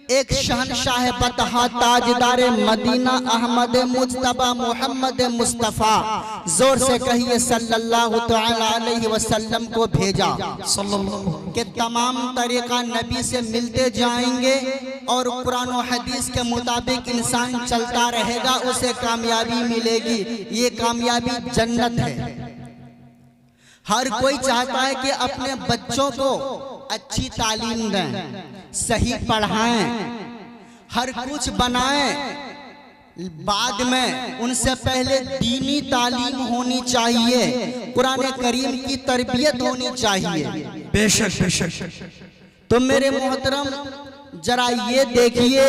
एक शहनशाह बतहा ताजदार मदीना अहमद मुज्तबा मोहम्मद मुस्तफ़ा, जोर से कहिए सल्लल्लाहु तआला अलैहि वसल्लम को भेजा कि तमाम तरीका नबी से मिलते जाएंगे और कुरान और हदीस के मुताबिक इंसान चलता रहेगा, उसे कामयाबी मिलेगी। ये कामयाबी जन्नत है। हर कोई चाहता है कि अपने बच्चों को अच्छी तालीम दें, सही पढ़ाएं, हर कुछ बनाएं। बाद में उनसे पहले दीनी तालीम होनी चाहिए, कुरान करीम की तरबियत होनी चाहिए। बेशक बेशक। तो मेरे मोहतरम जरा ये देखिए,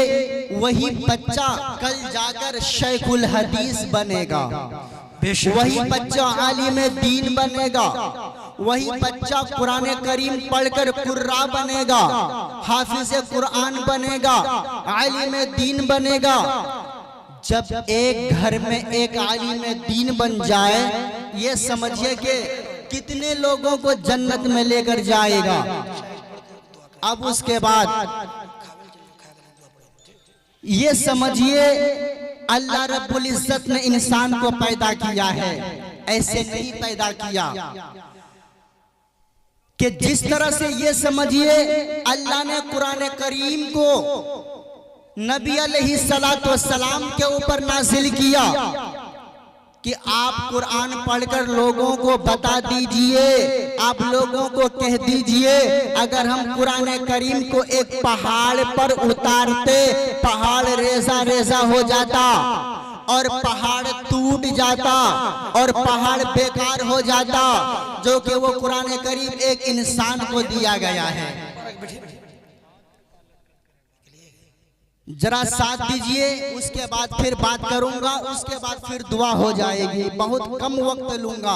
वही बच्चा कल जाकर शेखुल हदीस बनेगा, वही बच्चा आलिम दीन बनेगा, वही बच्चा कुरान करीम पढ़कर कुर्रा बनेगा, हाफिज कुरान बनेगा, आलिम दीन बनेगा। जब एक घर में एक आलिम दीन बन जाए, ये समझिए कि कितने लोगों को जन्नत में लेकर जाएगा। अब उसके बाद ये समझिए, अल्लाह रब्बुल इज्जत ने इंसान को पैदा किया है, ऐसे नहीं पैदा किया कि जिस तरह से ये समझिए अल्लाह ने कुरान करीम को नबी अलैहिस्सलातु वस्सलाम के ऊपर नाजिल किया कि आप कुरान पढ़कर लोगों को बता दीजिए, आप लोगों को कह दीजिए। अगर हम कुरान करीम को एक पहाड़ पर उतारते, पहाड़ रेजा रेजा हो जाता और पहाड़ टूट जाता और पहाड़ बेकार हो जाता, जो कि वो कुरान करीम एक इंसान को दिया गया है। जरा साथ दीजिए, उसके बाद फिर बात करूंगा, उसके बाद फिर दुआ हो जाएगी। बहुत कम वक्त लूंगा,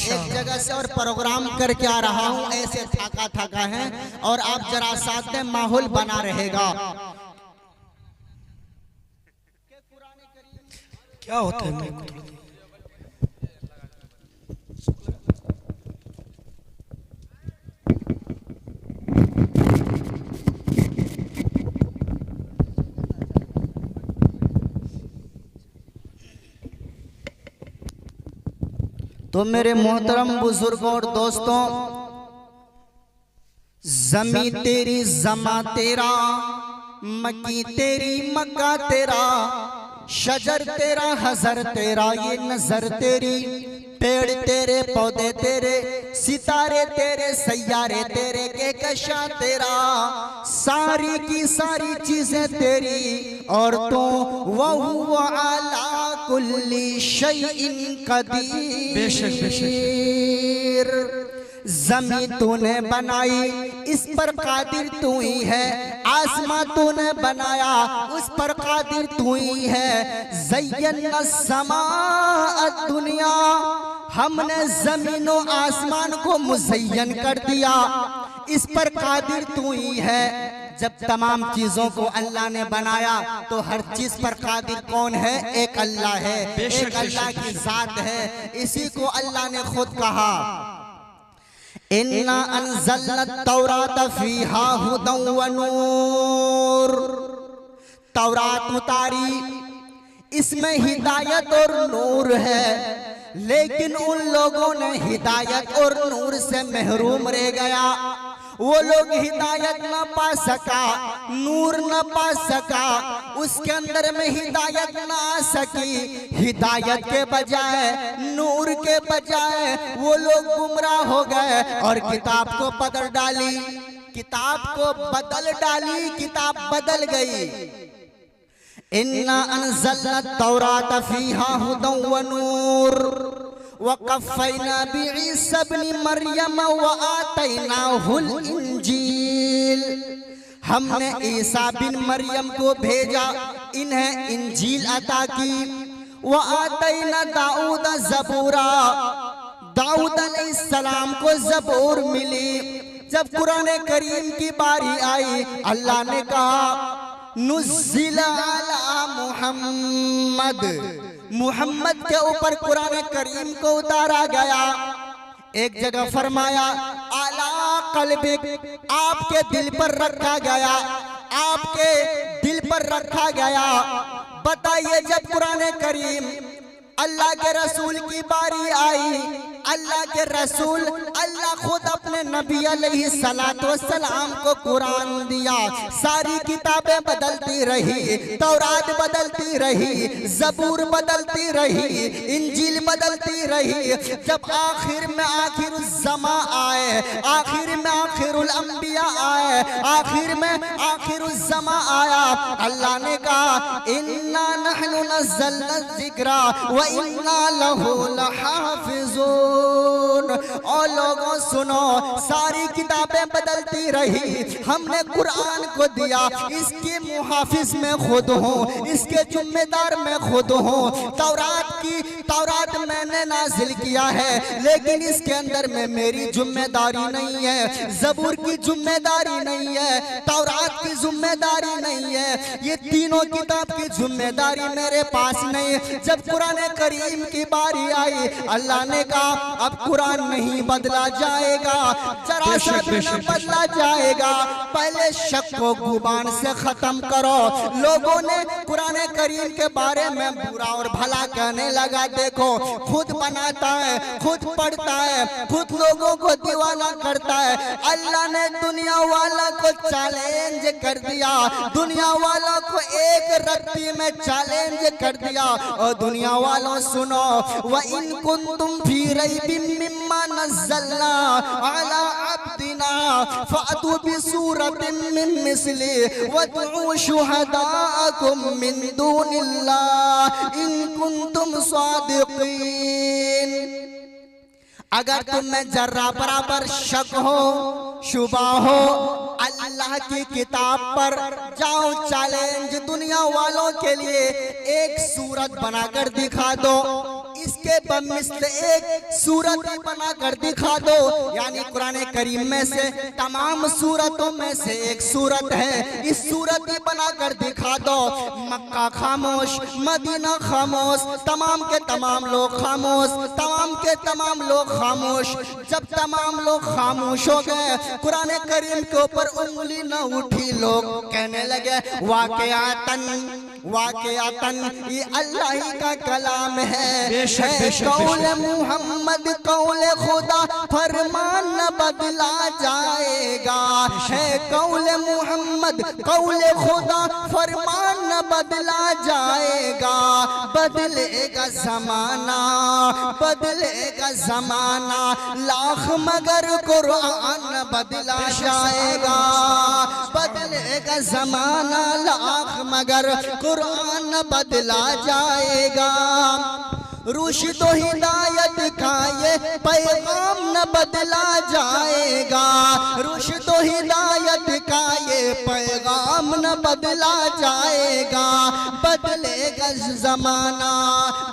एक जगह से और प्रोग्राम करके आ रहा हूं, ऐसे थका थका है, और आप जरा साथ में माहौल बना रहेगा। क्या होता है? तो मेरे मोहतरम बुजुर्गों और दोस्तों, जमी तेरी जमा तेरा, मक्की तेरी मक्का तेरा, शजर तेरा हजर तेरा, ये नजर तेरी, पेड़ तेरे पौधे तेरे, सितारे तेरे, सैयारे तेरे, कहकशां तेरा, सारी की सारी चीजें तेरी, और तो वहु अला कुल्ली शैइन कदीर। बेशक बेशक। जमी तूने बनाई, इस पर कादिर तू ही है, आसमां तूने बनाया, उस पर कादिर तू ही है। ज़य्यना समा दुनिया, हमने जमीनों आसमान को मुज़य्यन कर दिया, इस पर कादिर तू ही है। जब तमाम चीजों को अल्लाह ने बनाया तो हर चीज पर कादिर कौन है? एक अल्लाह है, एक अल्लाह की जात है। इसी को अल्लाह ने खुद कहा, इन्ना अनज़लना तौरात फीहा हुदन व नूर। तौरात उतारी, इसमें हिदायत और नूर है, लेकिन उन लोगों ने हिदायत और नूर से महरूम रह गया। वो लोग हिदायत न पा सका, नूर न पा सका, उसके अंदर में हिदायत न आ सकी। हिदायत के बजाय, नूर के बजाय वो लोग गुमराह हो गए और किताब को बदल डाली, किताब को बदल डाली, किताब बदल गई। इन्ना अनज़लना तौरात फीहा हुदन व नूर वक़फ़ैना बिईसा इब्न मरियम व आतैनाहुल इंजील। हमने ईसा बिन मरियम को भेजा, इन्हें इंजील अता की। व आतैना दाऊद ज़बूरा, दाऊद अलैहिस्सलाम को ज़बूर मिली। जब कुरान करीम की बारी आई, अल्लाह ने कहा नुज़्ज़िला अला मुहम्मद, मुहम्मद के ऊपर कुरान करीम को उतारा गया। एक जगह फरमाया आला कल्बिक, आपके दिल पर रखा गया, आपके रखा गया। बताइए जब कुरान करीम अल्लाह के रसूल की बारी आई, अल्लाह के रसूल अल्लाह खुद अपने नबी अलैहिस्सलाम को कुरान दिया। सारी किताबें बदलती रही, तौरात बदलती रही, ज़बूर बदलती रही, इंजील बदलती रही। जब आखिर में आखिरुज़्ज़मा आए, आखिर में आखिरुल अंबिया आए, आखिर में आखिरुज़्ज़मा आया, अल्लाह ने कहा इन्ना नहनु नज़्ज़लना ज़िक्रा व इन्ना लहू लहाफ़िज़ून। और लोगों सुनो, सारी किताबें बदलती रही, हमने कुरान को दिया, इसके मुहाफिज में खुद हूँ, इसके जिम्मेदार मैं खुद हूँ। तौरात मैंने नाजिल किया है, लेकिन इसके अंदर में मेरी जिम्मेदारी नहीं है, ज़बूर की जिम्मेदारी नहीं है, तौरात की जिम्मेदारी नहीं है, ये तीनों किताब की जिम्मेदारी मेरे पास नहीं है। जब कुरान करीम की बारी आई, अल्लाह ने कहा अब कुरान नहीं बदला जाएगा, जरा सा भी न बदला जाएगा, पहले शक को जुबान से खत्म करो। लोगों ने कुरान करीम के बारे में बुरा और भला कहने लगा। देखो, खुद बनाता है, खुद पढ़ता है, खुद लोगों को दीवाना करता है। अल्लाह ने दुनिया वाला को चैलेंज कर दिया, दुनिया वाला को एक रत्ती में चैलेंज कर दिया। और दुनिया वालों सुनो, व इन कुंतुम फी रैबिम मिम्मा नज़्ज़लना अला अब्दिना फ़अतू बिसूरतिन मिन मिस्ली वदउ शुहदाअकुम मिन दूनिल्लाह इन कुंतुम सादिक़ीन। अगर तुम में जर्रा बराबर शक हो, शुबा हो, अल्लाह की किताब पर जाओ, चैलेंज दुनिया वालों के लिए एक सूरत बनाकर दिखा दो, इसके बमिस्ल एक सूरत बनाकर दिखा दो। यानी कुरान करीम में से तमाम सूरतों में से एक सूरत है, इस सूरत ही बनाकर दिखा दो। मक्का खामोश, मदीना खामोश, तमाम के तमाम लोग खामोश, तमाम के तमाम लोग खामोश। जब तमाम लोग खामोश हो गए, कुरान करीम के ऊपर उंगली न उठी, लोग कहने लगे वाक़िअतन वाक़िअतन ये अल्लाह ही का कलाम है। कौल मुहम्मद कौल खुदा, फरमान न बदला जाएगा। है कौल मुहम्मद कौल खुदा, फरमान न बदला जाएगा। बदलेगा जमाना, बदलेगा जमाना, लाख मगर कुरान न बदला जाएगा। बदलेगा जमाना, लाख मगर कुरान न बदला जाएगा। रुश्द हिदायत का ये पैगाम न बदला जाएगा। रुश्द हिदायत का ये पैगाम न बदला जाएगा। बदलेगा जमाना,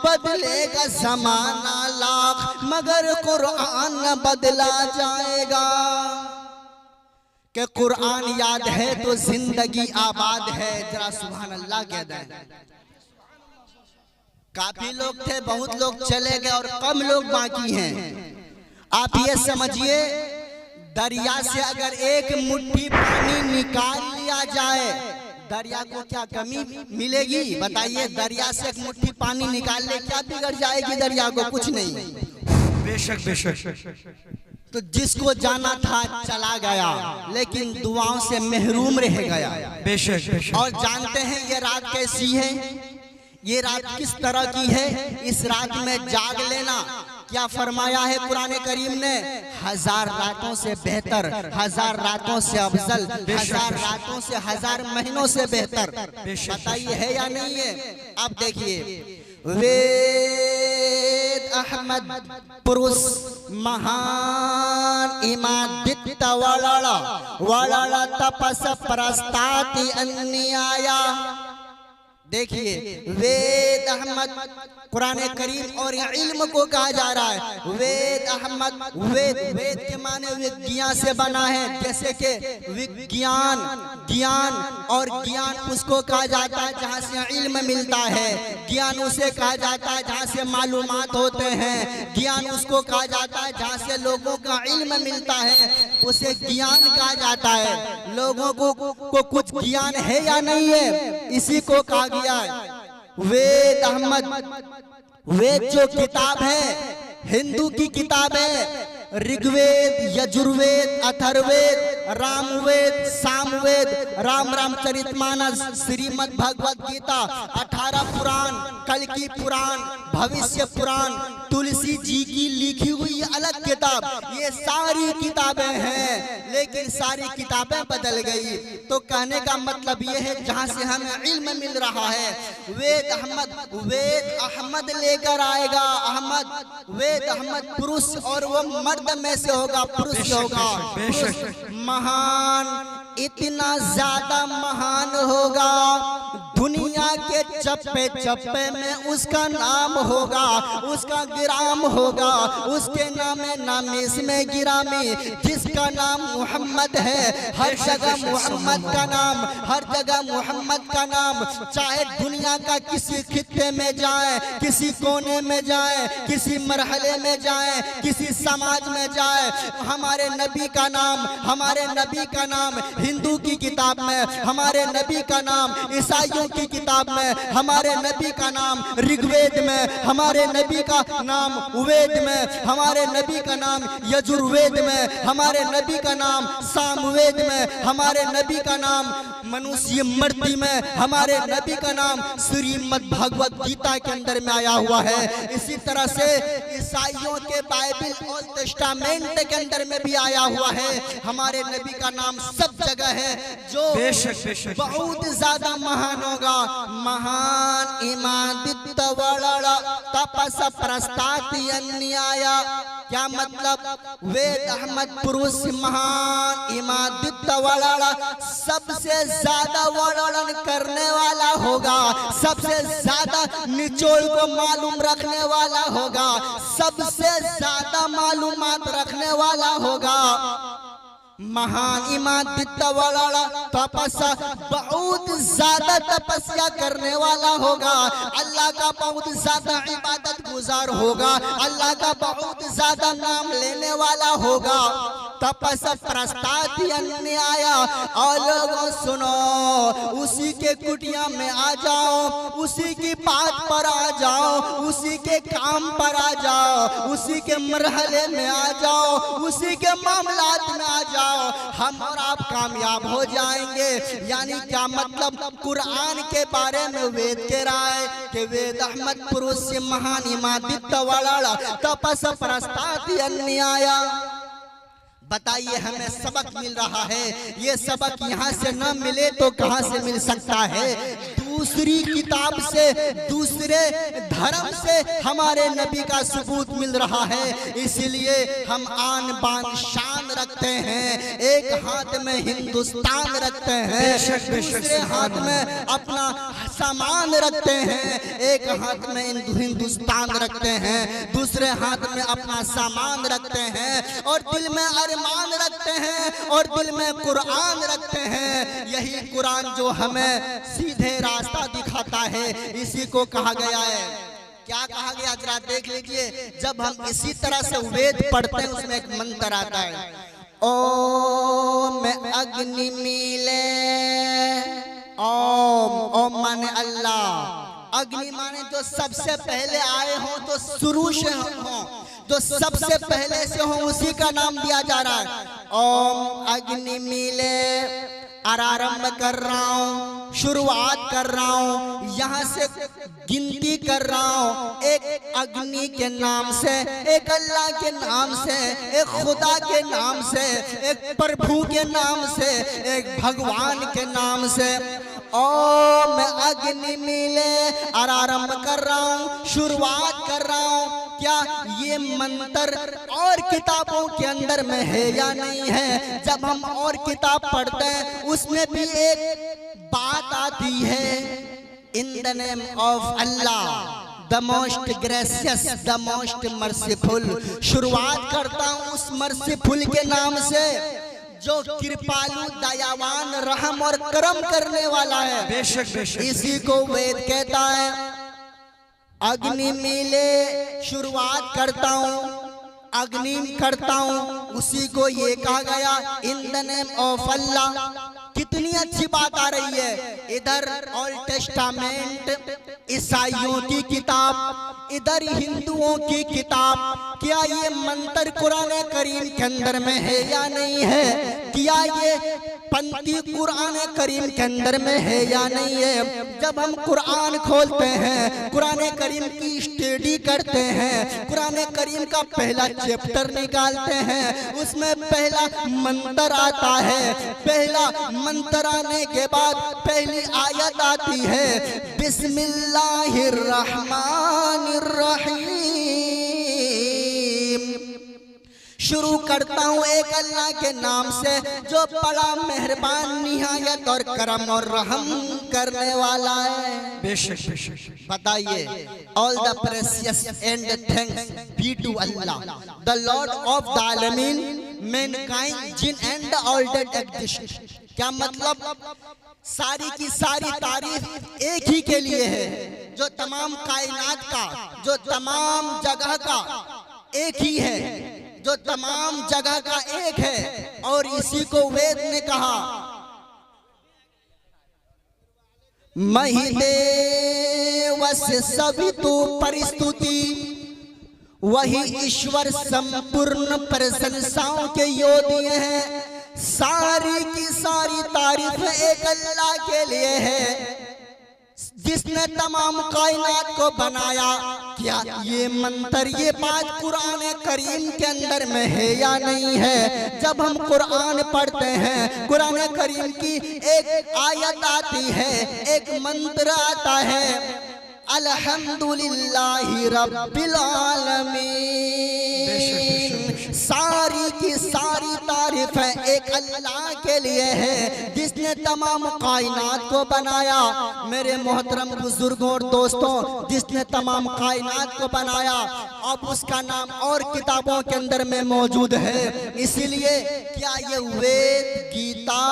बदलेगा जमाना, लाख मगर कुरान न बदला जाएगा। कि कुरान याद है तो जिंदगी आबाद है। जरा सुभान अल्लाह कह दें। काफी लोग थे, बहुत लोग चले गए और कम लोग बाकी हैं। आप ये समझिए, दरिया से अगर एक मुट्ठी पानी निकाल लिया जाए, दरिया को क्या कमी मिलेगी? बताइए, दरिया से एक मुट्ठी पानी निकाल ले, क्या बिगड़ जाएगी दरिया को? कुछ नहीं। बेशक बेशक। तो जिसको जाना था चला गया, लेकिन दुआओं से महरूम रह गया। बेशक बेशक। और जानते हैं ये रात कैसी है, ये रात किस तरह की है? इस रात में जाग लेना, क्या फरमाया है कुरान करीम ने? 1000 रातों से बेहतर, 1000 रातों से अफजल, 1000 रातों से 1000 महीनों से बेहतर। बताइए है या नहीं है? अब देखिए, वेद अहमद पुरुष महान इमादित वलला वलला तपस प्रस्ताति अन्याया। देखिए, वेद अहमद कुरान करीम और इल्म को कहा जा रहा है वेद अहमद। वेद के माने विज्ञान से बना है, जैसे कि विज्ञान, ज्ञान, और ज्ञान उसको कहा जाता है जहाँ से इल्म मिलता है। ज्ञान उसे कहा जाता है जहाँ से मालूमात होते हैं। ज्ञान उसको कहा जाता है जहाँ से लोगों का इल्म मिलता है, उसे ज्ञान कहा जाता है। लोगों को कुछ ज्ञान है या नहीं है? इसी को कहा गया है वेद अहमद। वेद जो किताब है हिंदू की किताब है, ऋग्वेद, यजुर्वेद, अथर्ववेद, रामवेद, सामवेद, रामचरितमानस, श्रीमद् भगवत गीता, 18 पुराण, कल्कि पुराण, भविष्य पुराण, तुलसी जी की लिखी हुई अलग किताब, ये सारी किताबें हैं। लेकिन सारी किताबें बदल गई। तो कहने का मतलब ये है जहां से हमें इल्म मिल रहा है वेद अहमद लेकर आएगा। वेद अहमद पुरुष और वो मर्द में से होगा, पुरुष से होगा। महान, इतना ज्यादा महान होगा, दुनिया के चप्पे चप्पे में उसका नाम होगा, उसका गिराम होगा, उसके नामे नामीस में गिरामी, जिसका नाम मोहम्मद है। हर जगह मोहम्मद का नाम, हर जगह मोहम्मद का नाम। चाहे दुनिया का किसी खित्ते में जाए, किसी कोने में जाए, किसी मरहले में जाए, किसी समाज में जाए, हमारे नबी का नाम, हमारे नबी का नाम हिंदू की किताब में, हमारे नबी का नाम ईसाइयों की किताब में, हमारे नबी का नाम ऋग्वेद में, हमारे नबी का नाम वेद में, हमारे नबी का नाम यजुर्वेद में, हमारे नबी का नाम सामवेद में, हमारे नबी का नाम मनुष्य मृत्यु में, हमारे नबी का नाम श्रीमद् भगवत गीता के अंदर में आया हुआ है। इसी तरह से ईसाइयों के बाइबल ओल्ड टेस्टामेंट के अंदर में भी आया हुआ है। हमारे नबी का नाम सब जगह है, जो बहुत ज्यादा महान होगा। महान इमादित वड़ा तपस प्रस्ताति अन्याय। क्या मतलब? वेद अहमद पुरुष महान इमादित वड़ा, सबसे ज्यादा वर्णन करने वाला होगा, सबसे ज्यादा निचोड़ को मालूम रखने वाला होगा, सबसे ज्यादा मालूमात रखने वाला होगा। महान इमादित वड़ा तपस्या, बहुत ज्यादा तपस्या करने वाला होगा, अल्लाह का बहुत ज्यादा इबादत गुजार होगा, अल्लाह का बहुत ज्यादा नाम लेने वाला होगा। तपस्या प्रस्ताति अन्याय। और लोगों सुनो, उसी के कुटिया में आ जाओ, उसी की बात पर आ जाओ, उसी के काम पर आ जाओ, उसी के मरहले में आ जाओ, उसी के मामलात में आ जाओ, हम और आप कामयाब हो जाएंगे। यानी क्या मतलब? कुरान के बारे में वेद कह रहा है कि वेद अहमद पुरुष से महान इमादित वड़ा तपस प्रस्ताति अन्याय। बताइए, हमें सबक मिल रहा है, ये सबक यहाँ से न मिले तो कहाँ से मिल सकता है? दूसरी किताब से, दूसरे धर्म से हमारे नबी का सबूत मिल रहा है। इसलिए हम आन बान शान रखते हैं, एक हाथ में हिंदुस्तान रखते हैं, दूसरे हाथ में अपना सामान रखते हैं, एक हाथ में हिंदुस्तान रखते हैं, दूसरे हाथ में अपना सामान रखते हैं, और दिल में अरमान रखते हैं, और दिल में कुरान रखते हैं। यही कुरान जो हमें सीधे रास्ता दिखाता है, इसी को कहा गया है। क्या कहा गया जरा देख लीजिए। जब हम इसी तरह से वेद पढ़ते हैं, उसमें एक मंत्र आता है, ओम अग्नि मिले। ओम माने अल्लाह, अग्नि माने जो सबसे पहले आए हो, तो शुरू से हो, जो सबसे पहले से हो, उसी का नाम दिया जा रहा है। ओम अग्नि मिले। आरंभ कर रहा हूँ, शुरुआत कर रहा हूँ, यहाँ से गिनती कर रहा हूँ। एक अग्नि के नाम से, एक अल्लाह के नाम से, एक खुदा के नाम से, एक प्रभु के नाम से, एक भगवान के नाम से। ओम अग्नि मिले। आरंभ कर रहा हूँ, शुरुआत कर रहा हूँ। क्या ये मंत्र और किताबों के अंदर में है या नहीं है? जब हम और किताब पढ़ते हैं, उसमें भी एक बात आती है, in the name of Allah the most gracious the most merciful. शुरुआत करता हूँ उस मर्सीफुल के नाम से, जो कृपालु, दयावान, रहम और करम करने वाला है। बेशक बेशक। इसी को वेद कहता है। अग्नि मिले, शुरुआत करता हूँ, अग्निम करता हूँ, उसी को ये कहा गया इन द नेम ऑफ अल्लाह। कितनी अच्छी बात आ रही है। इधर ओल्ड टेस्टामेंट ईसाइयों की किताब, इधर हिंदुओं की किताब। क्या ये मंत्र कुरान करीम के अंदर में है या नहीं है? क्या ये पंक्ति कुरान करीम के अंदर में है या नहीं है? जब हम कुरान खोलते हैं, कुरान करीम की स्टडी करते हैं, कुरान करीम का पहला चैप्टर निकालते हैं, उसमें पहला मंत्र आता है। पहला मंत्र आने के बाद पहली आयत आती है, बिस्मिल्लाहिर्रहमानिर्रहीम। शुरू करता हूँ एक अल्लाह के नाम से जो बड़ा मेहरबान, निहायत और करम और रहम करने वाला है। बेशक बेशक। बताइए, all the praises and thanks be to Allah, the lord of the आलमीन, मैनकाइंड, जिन एंड ऑल दैट एग्जिस्ट। क्या मतलब? सारी की सारी तारीफ एक ही के लिए है, जो तमाम कायनात का, जो तमाम जगह का एक ही है, जो तमाम जगह का एक है। और इसी को वेद ने कहा, महिदेवस सवितु परिस्तुति, वही ईश्वर संपूर्ण प्रशंसाओं के योग्य हैं। सारी की सारी तारीफ एक अल्लाह के लिए है जिसने तमाम कायनात को बनाया। क्या ये मंत्र, ये बात कुरान करीम के अंदर में है या नहीं है? जब हम कुरान पढ़ते हैं, कुरान करीम की एक आयत आती है, एक मंत्र आता है, अल्हम्दुलिल्लाहि रब्बिल आलमीन। सारी की सारी तारीफ है एक अल्लाह के लिए है जिसने तमाम कायनात को बनाया। मेरे मोहतरम बुजुर्गों और दोस्तों, जिसने तमाम कायनात को बनाया, अब उसका नाम और किताबों के अंदर में मौजूद है। इसीलिए क्या ये वेद, गीता,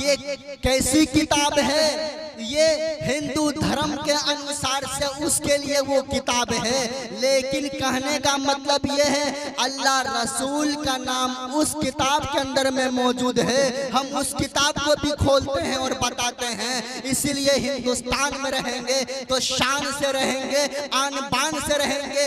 ये कैसी किताब है? ये हिंदू धर्म के अनुसार से उसके लिए वो किताब है, लेकिन कहने का मतलब ये है अल्लाह रसूल का नाम उस किताब के अंदर में मौजूद है। हम उस किताब को भी खोलते हैं और बताते हैं। इसीलिए हिंदुस्तान में रहेंगे तो शान से रहेंगे, आन बान से रहेंगे।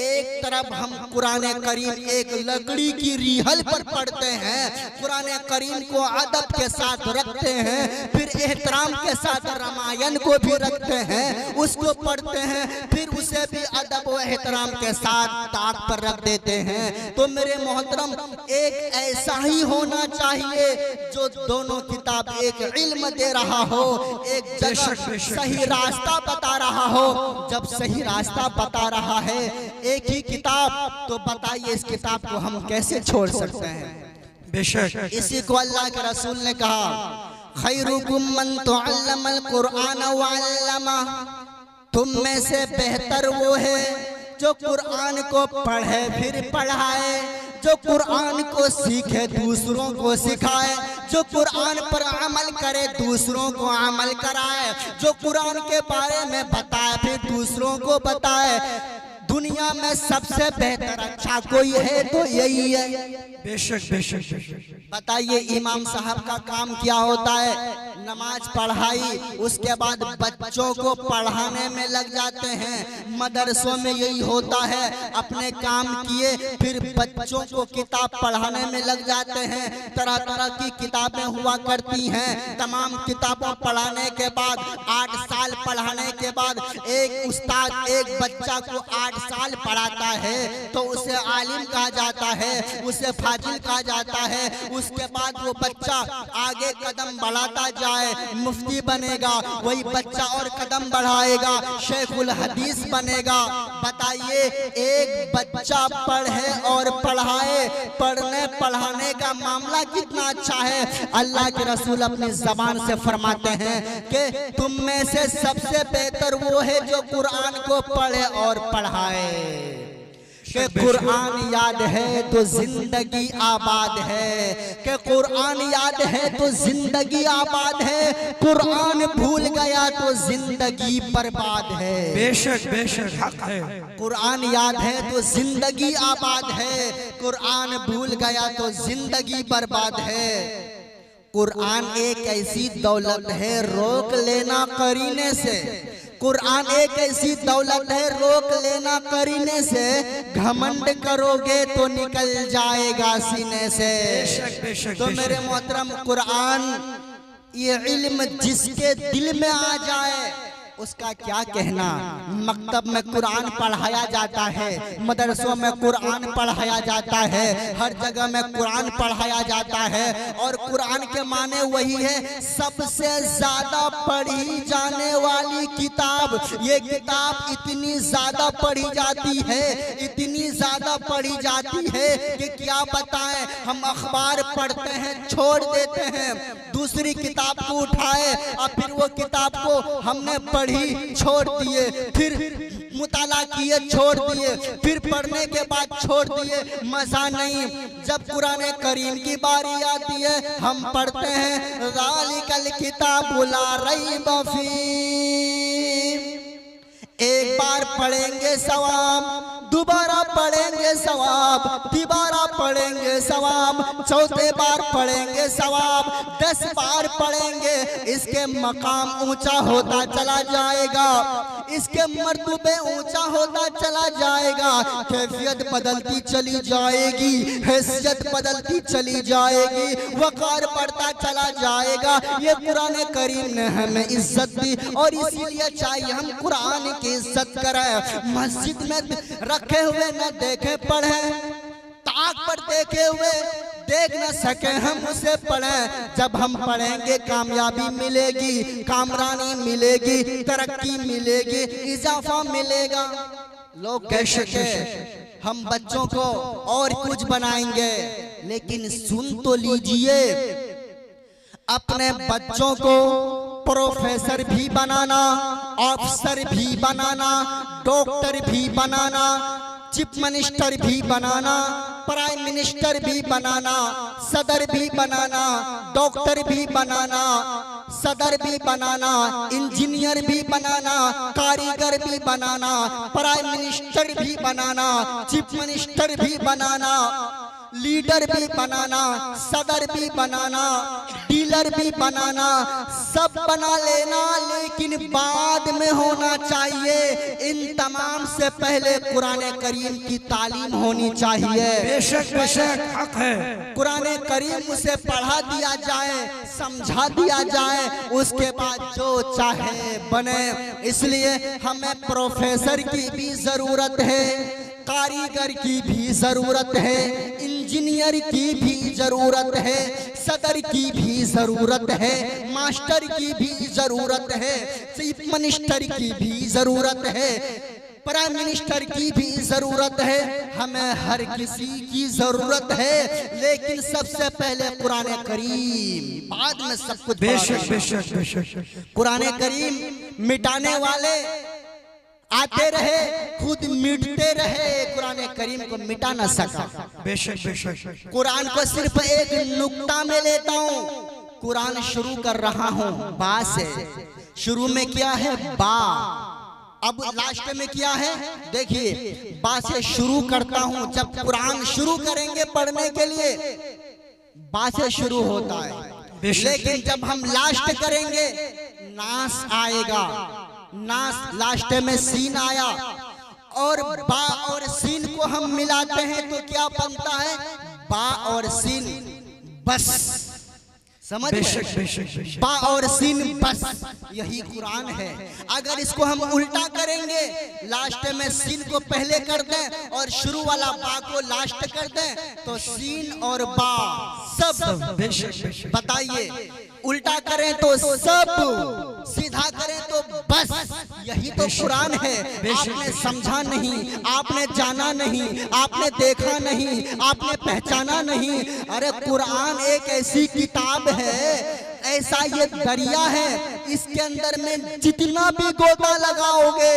एक तरफ हम कुरान करीम एक लकड़ी की रीहल पर पढ़ते हैं, कुरान करीम को अदब के साथ रखते हैं, फिर एहतराम के साथ रामायण को भी रखते हैं, उसको पढ़ते हैं, फिर उसे भी अदब व एहतराम के साथ ताक पर रख देते हैं। तो मेरे मोहतरम, एक ऐसा ही होना चाहिए जो दोनों किताब एक इल्म दे रहा हो, एक जगह सही रास्ता बता रहा हो। जब सही रास्ता बता रहा है एक ही किताब, तो बताइए इस किताब को हम कैसे छोड़ सकते हैं? बेशक। इसी को अल्लाह के रसूल ने कहा, खैरुकुम मन तुअल्लमल कुरआन व अल्लमा। तुम में से बेहतर वो है जो कुरान को पढ़े फिर पढ़ाए, जो कुरान को सीखे दूसरों को सिखाए, जो कुरान पर अमल करे दूसरों को अमल कराए, जो कुरान के बारे में बताए फिर दूसरों को बताए। दुनिया में सबसे बेहतर अच्छा कोई है तो यही है। बेशक बेशक। बताइए, इमाम साहब का काम क्या होता है? नमाज पढ़ाई, उसके बाद बच्चों को पढ़ाने में लग जाते हैं। मदरसों में यही होता है, अपने काम किए फिर बच्चों को किताब पढ़ाने में लग जाते हैं। तरह तरह की किताबें हुआ करती हैं। तमाम किताबों पढ़ाने के बाद 8 साल पढ़ाने के बाद एक उस्ताद एक बच्चा को 8 साल पढ़ाता है तो उसे आलिम कहा जाता है, उसे फाजिल कहा जाता है। उसके बाद वो बच्चा आगे कदम बढ़ाता जाए, मुफ्ती बनेगा, वही बच्चा और कदम बढ़ाएगा, शेखुल हदीस बनेगा। बताइए, एक बच्चा पढ़े और पढ़ाए, पढ़ने पढ़ाने का मामला कितना अच्छा है। अल्लाह के रसूल अपनी ज़बान से फरमाते हैं कि तुम में से सबसे बेहतर वो है जो कुरान को पढ़े और पढ़ाए। कि कुरान याद है तो जिंदगी आबाद है, कि कुरान याद है तो जिंदगी आबाद है, कुरान भूल गया तो जिंदगी बर्बाद है। बेशक बेशक हक है। कुरान याद है तो जिंदगी आबाद है, कुरान भूल गया तो जिंदगी बर्बाद है। कुरान एक ऐसी दौलत है रोक लेना करीने से, कुरान एक ऐसी दौलत है रोक लेना करीने से, घमंड करोगे तो निकल जाएगा सीने से। बेशक बेशक तो मेरे मोहतरम, कुरान ये इल्म जिसके दिल में आ जाए उसका क्या कहना। मकतब में कुरान पढ़ाया जाता है, मदरसों में कुरान पढ़ाया जाता है, हर जगह में कुरान पढ़ाया जाता है। और कुरान के माने वही है सबसे ज्यादा पढ़ी जाने वाली किताब। ये किताब इतनी ज्यादा पढ़ी जाती है, इतनी ज्यादा पढ़ी जाती है कि क्या बताएं। हम अखबार पढ़ते हैं, छोड़ देते हैं, दूसरी किताब को उठाए और फिर वो किताब को हमने पढ़ी छोड़ दिए, फिर मुताला किए छोड़ दिए, फिर पढ़ने के बाद छोड़ दिए, मजा नहीं। जब कुरान करीम की बारी आती है हम पढ़ते हैं ज़ालिकल किताबु ला रैब फीह। एक बार पढ़ेंगे सवाब, दोबारा पढ़ेंगे सवाब, तिबारा पढ़ेंगे सवाब, चौथे बार पढ़ेंगे सवाब, 10 बार पढ़ेंगे इसके मकाम ऊंचा होता चला जाएगा, इसके मर्तबे ऊंचा होता चला जाएगा, कैफियत बदलती चली जाएगी, हैसियत बदलती चली जाएगी, वकार बढ़ता चला जाएगा। ये कुरान करीम ने हमें इज्जत दी और इसीलिए चाहिए हम कुरान की इज्जत करें। मस्जिद में रखे हुए न देखे पढ़े, ताक पर देखे हुए देख न सके हम उसे पढ़ें। जब हम पढ़ेंगे कामयाबी मिलेगी, कामरानी मिलेगी, तरक्की मिलेगी, इजाफा मिलेगा। लोग कह सके हम बच्चों को और कुछ बनाएंगे, लेकिन सुन तो लीजिए, अपने बच्चों को प्रोफेसर भी बनाना, ऑफिसर भी बनाना, डॉक्टर भी बनाना, चीफ मिनिस्टर भी बनाना, प्राइम मिनिस्टर भी बनाना, सदर भी बनाना, डॉक्टर भी बनाना, सदर भी बनाना, इंजीनियर भी बनाना, कारीगर भी बनाना, प्राइम मिनिस्टर भी बनाना, चीफ मिनिस्टर भी बनाना, लीडर भी बनाना, सदर भी बनाना, डीलर भी बनाना, सब बना लेना, लेकिन बाद में होना चाहिए। इन तमाम से पहले कुरान करीम की तालीम होनी चाहिए। बेशक बेशक हक है। कुरान करीम उसे पढ़ा दिया जाए, समझा दिया जाए, उसके बाद जो चाहे बने। इसलिए हमें प्रोफेसर की भी जरूरत है, कारीगर की भी जरूरत है, इंजीनियर की भी जरूरत है, सदर की भी जरूरत है, मास्टर की भी जरूरत है, चीफ मिनिस्टर की भी जरूरत है, प्राइम मिनिस्टर की भी जरूरत है। हमें हर किसी की जरूरत है, लेकिन सबसे पहले कुरान करीम, बाद में सब कुछ। बेशक बेशक बेशक। कुरान करीम मिटाने वाले आते रहे, खुद मिटते रहे, कुरान करीम को मिटा न सका। बेशक बेशक। कुरान को सिर्फ एक नुक्ता में लेता हूँ। कुरान शुरू कर रहा हूँ बा से। शुरू में क्या है? बा। अब लास्ट में क्या है? देखिए, बा से शुरू करता हूँ। जब कुरान शुरू करेंगे पढ़ने के लिए बा से शुरू होता है, लेकिन जब हम लास्ट करेंगे नास आएगा। नास लास्ट में सीन आया, और बा और सीन को हम मिलाते हैं तो क्या बनता है? बा और सीन बस। समझ में? बा और सीन बस, यही कुरान है। अगर इसको हम उल्टा करेंगे, लास्ट में सीन को पहले कर दें और शुरू वाला बा को लास्ट कर दें, तो सीन और बा सब। बताइए, उल्टा करें तो सब, सीधा करें तो बस। यही तो कुरान है। आपने समझा नहीं, आपने जाना नहीं, आपने देखा नहीं, आपने पहचाना नहीं। अरे कुरान एक ऐसी किताब है, ऐसा ये दरिया है, इसके अंदर में जितना भी गोता लगाओगे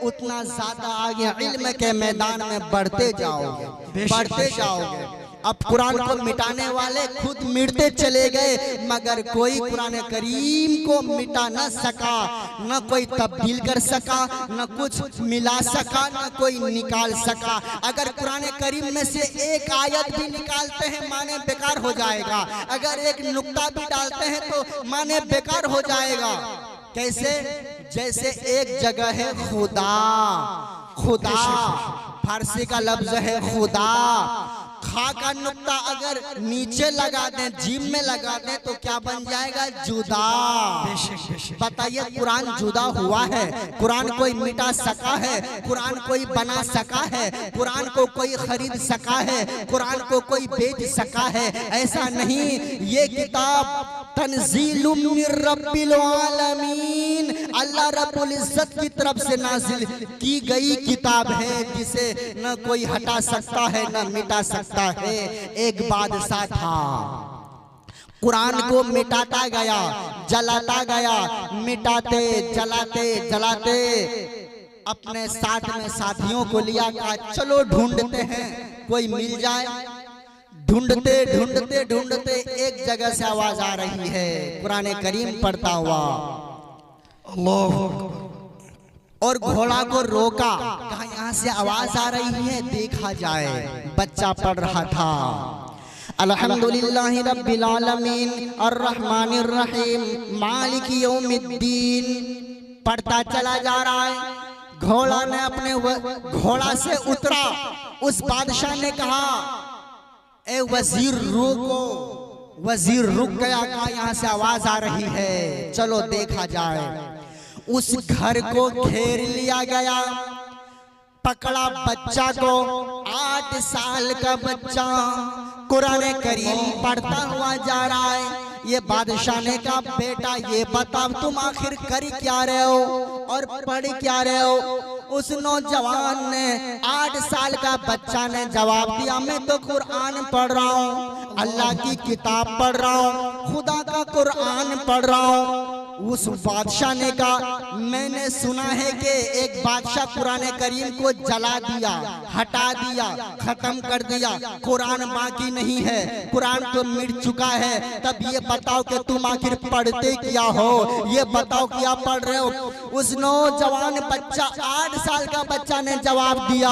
उतना ज्यादा आगे इल्म के मैदान में बढ़ते जाओगे, बढ़ते जाओगे। अब कुरान को मिटाने वाले खुद मिटते चले गए, मगर कोई कुरान करीम को मिटा न सका, न कोई तब्दील कर सका, न कुछ मिला सका, न कोई निकाल सका। अगर कुरान करीम में से एक आयत भी निकालते हैं माने बेकार हो जाएगा, अगर एक नुक्ता भी डालते हैं तो माने बेकार हो जाएगा। कैसे? जैसे एक जगह है खुदा, खुदा फारसी का लफ्ज है खुदा, खा का नुक्ता अगर नीचे लगा दें, जीम में लगा दें तो क्या बन जाएगा? जुदा। बताइए कुरान जुदा हुआ है? कुरान कोई मिटा सका है? कुरान कोई बना सका है? कुरान को कोई खरीद सका है? कुरान को कोई बेच सका है? ऐसा नहीं। ये किताब तंजीलुम मिर रब्बिल आलमीन, अल्लाह रब्बुल इज्जत की तरफ से नाजिल की गई किताब है, जिसे न कोई हटा सकता है न मिटा सकता है। एक बादशाह था, कुरान को मिटाता गया, जलाता गया, मिटाते जलाते जलाते अपने साथ में साथियों को लिया, कहा चलो ढूंढते हैं कोई मिल जाए। ढूंढते ढूंढते ढूंढते एक जगह से आवाज आ रही है, कुरान करीम पढ़ता हुआ, अल्लाह, और घोड़ा को रोका, कहा यहाँ से आवाज आ रही है, देखा जाए। बच्चा पढ़ रहा था अल्हम्दुलिल्लाहि रब्बिल आलमीन अर्रहमानिर रहीम मालिकी यौमिद्दीन, पढ़ता चला जा रहा है। घोड़ा ने अपने घोड़ा से उतरा, उस बादशाह ने कहा ए वजीर रुको। वजीर रुक गया, कहा यहाँ से आवाज आ रही है, चलो देखा जाए। उस घर को घेर लिया गया, पकड़ा बच्चा को, 8 साल का बच्चा कुरान करीम पढ़ता हुआ जा रहा है। ये बादशाह ने कहा बेटा ये बताओ तुम आखिर कर क्या रहे हो और पढ़ क्या रहे हो? उस नौजवान ने, 8 साल का बच्चा ने जवाब दिया, मैं तो कुरान पढ़ रहा हूँ, अल्लाह की किताब पढ़ रहा हूँ, खुदा का कुरान पढ़ रहा हूँ। उस बादशाह ने कहा मैंने सुना है कि एक बादशाह कुरान करीम को जला दिया, हटा दिया, खत्म कर दिया, कुरान बाकी नहीं है, कुरान तो मिट चुका है। तब ये बताओ कि तुम आखिर पढ़ते क्या हो, ये बताओ क्या पढ़ रहे हो? उस नौजवान बच्चा, 8 साल का बच्चा ने जवाब दिया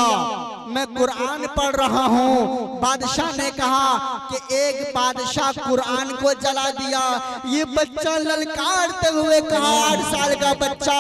मैं कुरान पढ़ रहा हूँ। बादशाह ने कहा कि एक बादशाह कुरान को जला दिया। ये बच्चा ललकारते हुए कहा, 8 साल का बच्चा,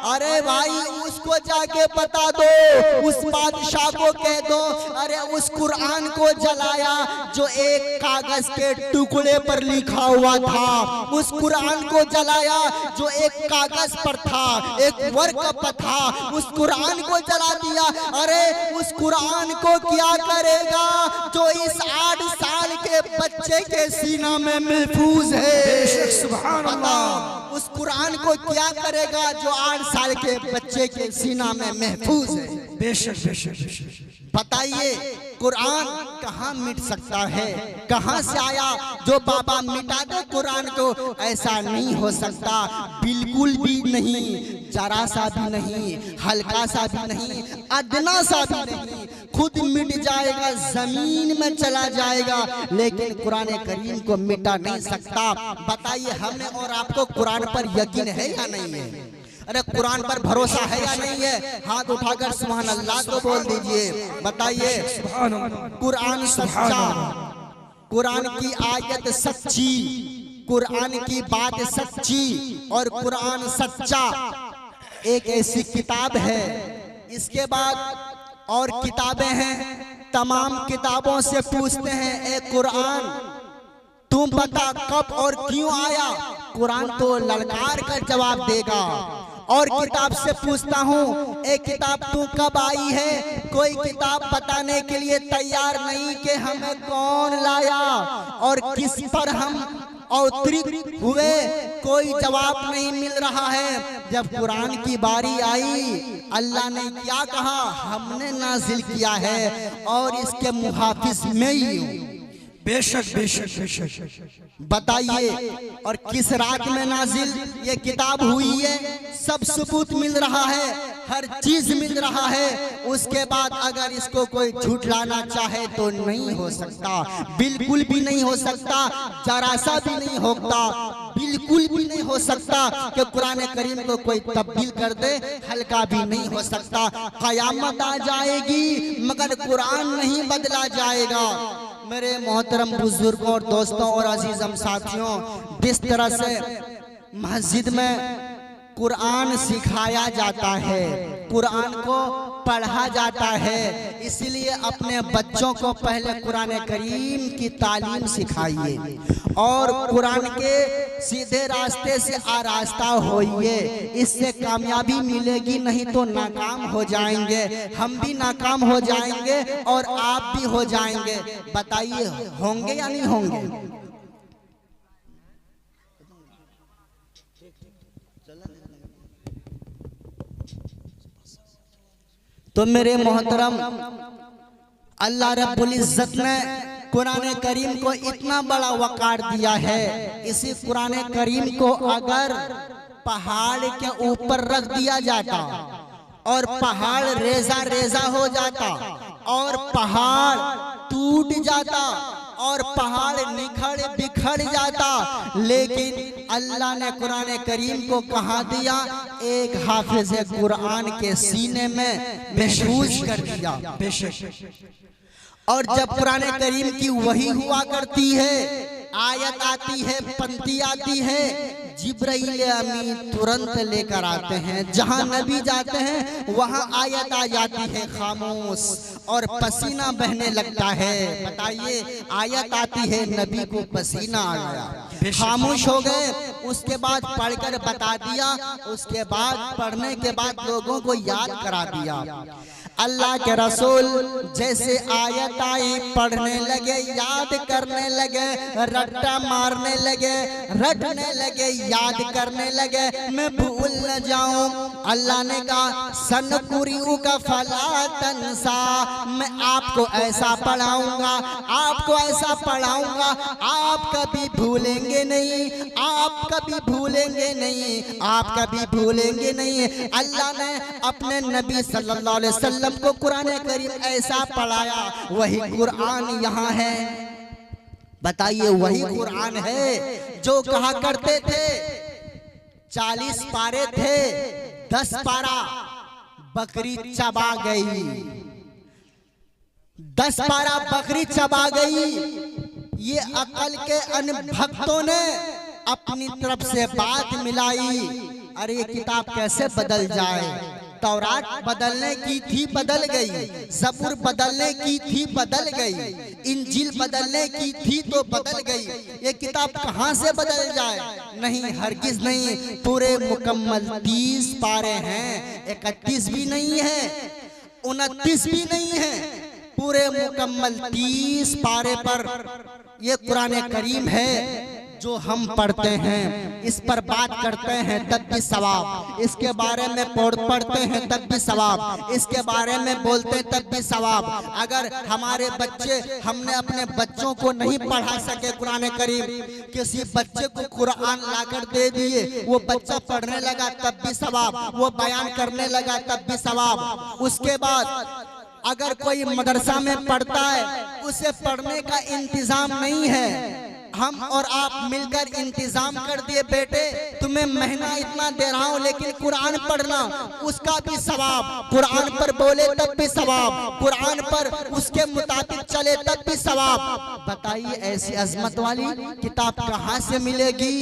अरे भाई उसको जाके बता दो, उस बादशाह को कह दो, अरे उस कुरान को जलाया जो एक कागज के टुकड़े पर लिखा हुआ था, उस कुरान को जलाया जो एक कागज पर था, एक वर्क पर था, उस कुरान को जला दिया। अरे उस कुरान को क्या करेगा जो इस 8 साल के बच्चे के सीना में महफूज है? सुभान अल्लाह। उस कुरान को क्या करेगा जो 8 साल के बच्चे के सीना में महफूज है? बेशक बेशक बेशक। बताइए कुरान कहाँ मिट सकता है? कहाँ से आया जो बाबा मिटा दे कुरान को? ऐसा नहीं हो सकता, बिल्कुल भी नहीं, जरा सा भी नहीं, हल्का सा भी नहीं, अदना सा भी नहीं। खुद मिट जाएगा, जमीन में चला जाएगा, लेकिन कुरान करीम को मिटा नहीं सकता। बताइए हमें और आपको कुरान पर यकीन है या नहीं है? अरे कुरान पर भरोसा है या नहीं है? हाथ उठाकर सुभान अल्लाह तो बोल दीजिए। बताइए कुरान सच्चा, कुरान की आयत सच्ची, कुरान की बात सच्ची और कुरान सच्चा एक ऐसी किताब है। इसके बाद और किताबें हैं, तमाम किताबों से पूछते हैं ए कुरान तुम बता कब और क्यों आया? कुरान तो ललकार कर जवाब देगा। और किताब से पूछता हूँ एक किताब तू कब आई है? कोई किताब बताने के लिए तैयार नहीं कि हमें कौन लाया और किस पर हम अवतरित हुए, कोई जवाब नहीं मिल रहा है। जब कुरान की बारी आई, अल्लाह ने क्या कहा? हमने नाजिल किया है और इसके मुहाफिज में ही हूँ। बेशक बेशक बेशक। बताइए, और किस रात में नाजिल ये किताब हुई है? सब सबूत मिल रहा है, हर चीज मिल रहा है। उसके बाद अगर इसको कोई झूठलाना चाहे तो नहीं हो सकता, बिल्कुल भी नहीं हो सकता, जरा सा भी नहीं होता, बिल्कुल भी नहीं हो सकता कि कुरान करीम को कोई तब्दील कर दे, हल्का भी नहीं हो सकता। कयामत आ जाएगी मगर कुरान नहीं बदला जाएगा। मेरे मोहतरम बुजुर्गों और दोस्तों और अजीजम साथियों, जिस तरह से मस्जिद में कुरान सिखाया जाता है, कुरान को पढ़ा जाता है, इसलिए अपने बच्चों को पहले कुरान करीम की तालीम सिखाइए और कुरान के सीधे रास्ते से आरास्ता होइए। इससे कामयाबी मिलेगी, नहीं तो नाकाम हो जाएंगे, हम भी नाकाम हो जाएंगे और आप भी हो जाएंगे। बताइए, होंगे या नहीं होंगे? तो मेरे मोहतरम, अल्लाह रब्बुल इज्जत ने कुरान करीम को इतना बड़ा वक़ार दिया है। इसी कुरान करीम को अगर पहाड़ के ऊपर रख दिया जाता और पहाड़ रेजा रेजा हो जाता और पहाड़ टूट जाता और पहाड़ निखड़ बिखड़ जाता, लेकिन अल्लाह ने कुरान करीम को कहाँ दिया? एक हाफिज कुरान के सीने में महफूज कर दिया। और जब कुरान करीम की वही हुआ करती है, आयत आती है, पंक्ति आती है, जिब्राइल अमीन तुरंत लेकर आते हैं। जहां नबी जाते हैं वहां आयत आ जाती है खामोश और पसीना बहने लगता है। बताइए, आयत आती है, नबी को पसीना आ गया, खामोश हो गए। उसके बाद पढ़कर बता दिया, उसके बाद पढ़ने के बाद लोगों को याद करा दिया। अल्लाह के रसूल जैसे आयत आई पढ़ने लगे, याद करने लगे, रट्टा मारने लगे, रटने लगे, याद करने लगे, मैं भूल न जाऊं। अल्लाह ने कहा सनकुरियु का फला तंसा, मैं आपको ऐसा पढ़ाऊंगा, आपको ऐसा पढ़ाऊंगा, आप कभी भूलेंगे नहीं, आप कभी भूलेंगे नहीं, आप कभी भूलेंगे नहीं। अल्लाह ने अपने नबी सल्लल्लाहु अलैहि वसल्लम को कुरान करीम ऐसा पढ़ाया, वही कुरान यहाँ है। बताइए, वही कुरान है जो कहा करते थे 40 पारे थे, 10 पारा बकरी चबा गई, 10 पारा बकरी चबा गई। ये अकल के अनभक्तों ने अपनी तरफ से बात मिलाई, अरे ये किताब कैसे बदल जाए? तौरात बदलने की थी, बदल गई, ज़बूर बदलने की थी, बदल गई, इंजील बदलने की थी तो बदल गई, ये किताब कहां से बदल जाए? नहीं, हरगिज नहीं। पूरे मुकम्मल 30 पारे हैं, 31 भी नहीं है, 29 भी नहीं है, पूरे मुकम्मल 30 पारे पर ये कुरान करीम है जो हम पढ़ते हैं, इस पर बात करते हैं तब भी सवाब, इसके बारे में पढ़ते हैं तब भी सवाब, इसके बारे में बोलते हैं तब भी सवाब। अगर हमारे बच्चे, हमने अपने बच्चों को नहीं पढ़ा सके कुरान करीम, किसी बच्चे को कुरान लाकर दे दिए, वो बच्चा पढ़ने लगा तब भी सवाब, वो बयान करने लगा तब भी सवाब। उसके बाद अगर कोई मदरसा में पढ़ता है, उसे पढ़ने का इंतजाम नहीं है, हम और आप मिलकर इंतजाम कर दिए, बेटे तुम्हें महीना इतना दे रहा हूं लेकिन कुरान पढ़ना, उसका भी सवाब, कुरान पर बोले तब भी सवाब, कुरान पर उसके मुताबिक चले तब भी सवाब। बताइए, ऐसी अजमत वाली किताब कहां से मिलेगी?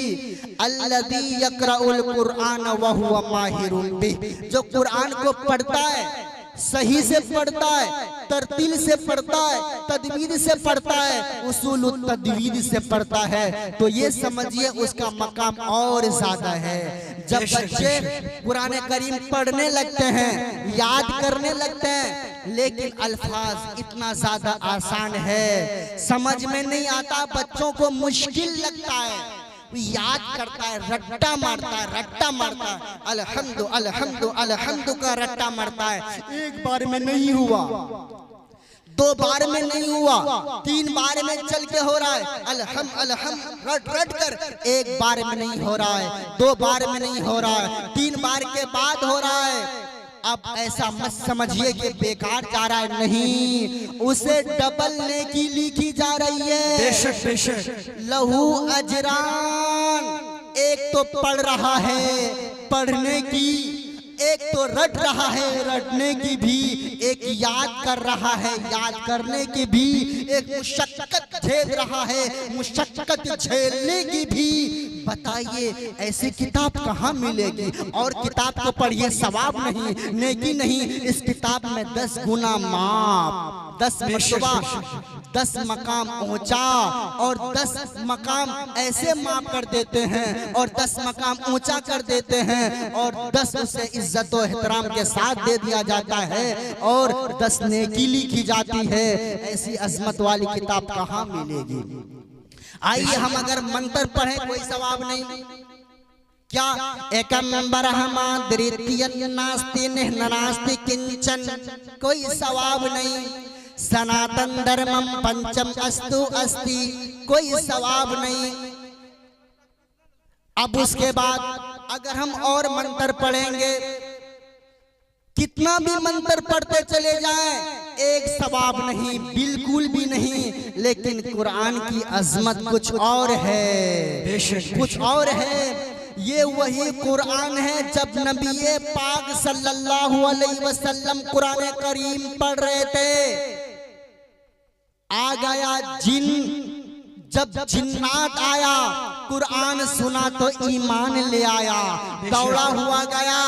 अल्लज़ी यक़रउल कुरान व हुवा माहिरुन बिह, जो कुरान को पढ़ता है, सही से पढ़ता है, तरतील से पढ़ता है, तदवीर से पढ़ता है, उसूल तदवीर से पढ़ता है, तो ये समझिए उसका मकाम और ज्यादा है। जब बच्चे कुरान करीम पढ़ने लगते हैं, याद करने लगते हैं, लेकिन अल्फाज इतना ज्यादा आसान है, समझ में नहीं आता, बच्चों को मुश्किल लगता है, याद करता है, रट्टा मारता है, रट्टा मारता है, अल्हम्दु अल्हम्दु अल्हम्दु का रट्टा मारता है। एक बार में नहीं हुआ, 2 बार में नहीं हुआ, 3 बार में चल के हो रहा है, अलहम अलहम रट रट कर 1 बार में नहीं हो रहा है, 2 बार में नहीं हो रहा है, 3 बार के बाद हो रहा है। अब ऐसा मत समझिए कि बेकार जा रहा है, नहीं, उसे डबल नेकी लिखी जा रही है। बेशक बेशक। लहू अजरान, एक तो पढ़ रहा है पढ़ने की, एक तो रट रहा है रटने की भी, एक याद कर रहा है याद करने की भी, एक मुशक्कत झेल रहा है मुशक्कत झेलने की भी। बताइए ऐसी किताब कहाँ मिलेगी? और किताब को पढ़िए, सवाब नहीं नेकी नहीं, इस किताब में 10 गुना माफ, 10 मर्तबा, 10 मकाम ऊंचा और 10 मकाम ऐसे माफ कर देते हैं और 10 मकाम ऊंचा कर देते हैं और 10 उसे इज्जत और एहतराम के साथ दे दिया जाता है और 10 नेकी लिखी जाती है। ऐसी अजमत वाली किताब कहाँ मिलेगी? आइए हम अगर मंत्र पढ़े कोई सवाब नहीं, क्या एकम ब्रह्मा द्वितीयं नास्ति नास्ति किंचन, कोई सवाब नहीं। सनातन धर्मम पंचम अस्तु अस्ति, कोई सवाब नहीं। अब उसके बाद अगर हम और मंत्र पढ़ेंगे, कितना भी मंत्र पढ़ते चले जाएं, एक सवाब नहीं, बिल्कुल भी नहीं। लेकिन कुरान की अजमत कुछ और है, कुछ और है। ये वही कुरान है जब नबी पाक सल्लल्लाहु अलैहि वसल्लम कुरान करीम पढ़ रहे थे, आ गया जिन, जब जिन्नात आया कुरान सुना तो ईमान ले आया, दौड़ा हुआ गया,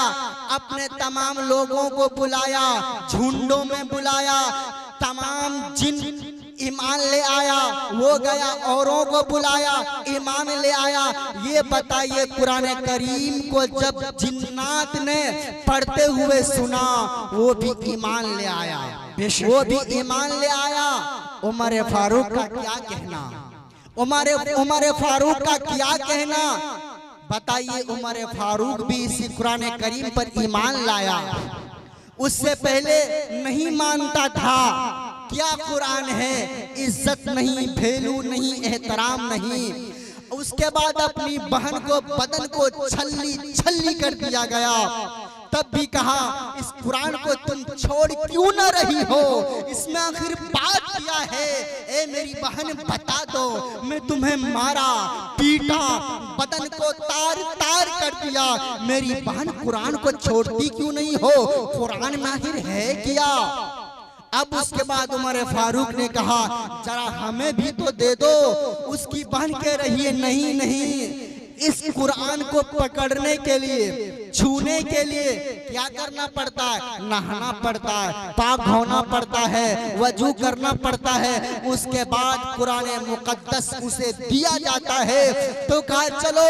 अपने तमाम लोगों को बुलाया, झुंडों में बुलाया, तमाम जिन ईमान ले आया, वो गया औरों को बुलाया, ईमान ले आया। ये बताइए कुरान करीम को जब जिन्नात ने पढ़ते हुए सुना, वो भी ईमान ले आया, वो भी ईमान ले आया। उमर फारूक का क्या कहना, उमर फारूक का क्या कहना? बताइए, उमर फारूक भी इसी कुरान करीम पर ईमान लाया, उससे पहले नहीं मानता था। क्या कुरान है, इज्जत नहीं, वैल्यू नहीं, एहतराम नहीं। उसके बाद अपनी बहन को, बदन को छल्ली छल्ली कर दिया गया, तब भी कहा इस कुरान को तुम छोड़ क्यों न रही हो, इसमें आखिर बात क्या है? ए मेरी बहन बता दो, मैं तुम्हें मारा पीटा, बदन को तार तार कर दिया, मेरी बहन कुरान को छोड़ती क्यों नहीं हो? कुरान में आखिर है क्या? अब उसके बाद उमर फारूक ने कहा जरा हमें भी तो दे दो। उसकी बहन कह रही है नहीं नहीं, इस कुरान को पकड़ने के लिए, छूने के लिए क्या करना पड़ता है? नहाना पड़ता है, पाक होना पड़ता है, वजू करना पड़ता है, उसके बाद कुरान मुकद्दस उसे दिया जाता है। तो कहा चलो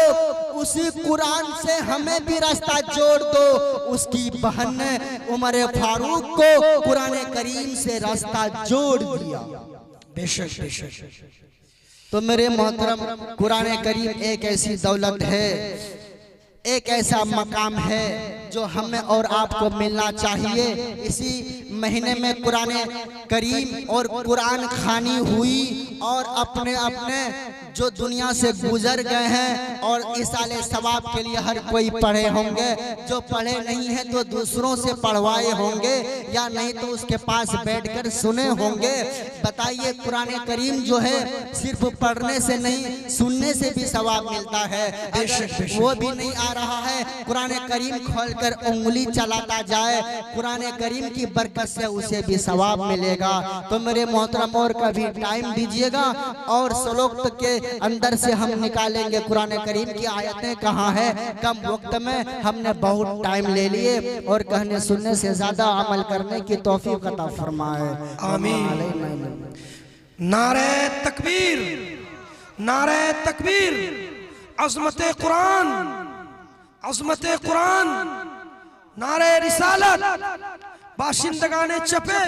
उसी कुरान से हमें भी रास्ता जोड़ दो। उसकी बहन ने उमर फारूक को कुरान करीम से रास्ता जोड़ दिया। बेशक बेशक। तो मेरे मोहतरम, कुरान करीम एक ऐसी दौलत है, एक ऐसा मकाम है जो हमें और आपको मिलना चाहिए। इसी महीने में कुरान करीम और कुरान खानी हुई और अपने अपने जो दुनिया से गुजर गए हैं और इसाले सवाब के लिए हर कोई पढ़े होंगे, जो पढ़े नहीं है तो दूसरों से पढ़वाए होंगे या नहीं तो उसके पास बैठकर सुने होंगे। बताइए, कुरान करीम जो है सिर्फ पढ़ने से नहीं, सुनने से भी सवाब मिलता है। वो भी नहीं आ रहा है, कुरान करीम खोलकर उंगली चलाता जाए, कुरान करीम की बरकत से उसे भी सवाब मिलेगा। तो मेरे मोहतरम, और कभी टाइम दीजिएगा और सलोक्त के अंदर से हम निकालेंगे कुरान करीम की आयतें कहाँ है। कम वक्त में हमने बहुत टाइम ले लिए और कहने सुनने से ज्यादा अमल करने की तौफीक अता फरमाए। आमीन। नारे तकबीर, नारे तकबीर। अज़मत कुरान, अज़मत कुरान, नारे रिसालत, बाशिंदगाने चपे।